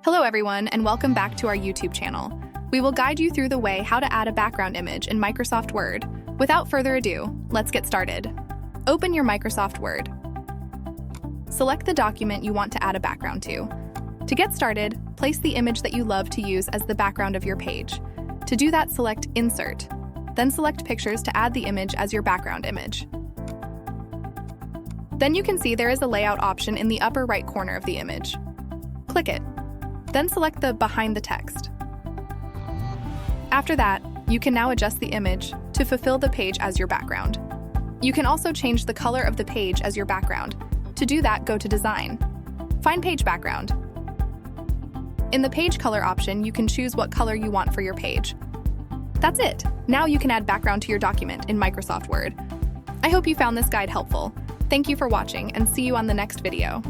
Hello everyone, and welcome back to our YouTube channel. We will guide you through the way how to add a background image in Microsoft Word. Without further ado, let's get started. Open your Microsoft Word. Select the document you want to add a background to. To get started, place the image that you love to use as the background of your page. To do that, select Insert. Then select Pictures to add the image as your background image. Then you can see there is a layout option in the upper right corner of the image. Click it. Then select the Behind the Text. After that, you can now adjust the image to fulfill the page as your background. You can also change the color of the page as your background. To do that, go to Design. Find Page Background. In the Page Color option, you can choose what color you want for your page. That's it! Now you can add background to your document in Microsoft Word. I hope you found this guide helpful. Thank you for watching, and see you on the next video.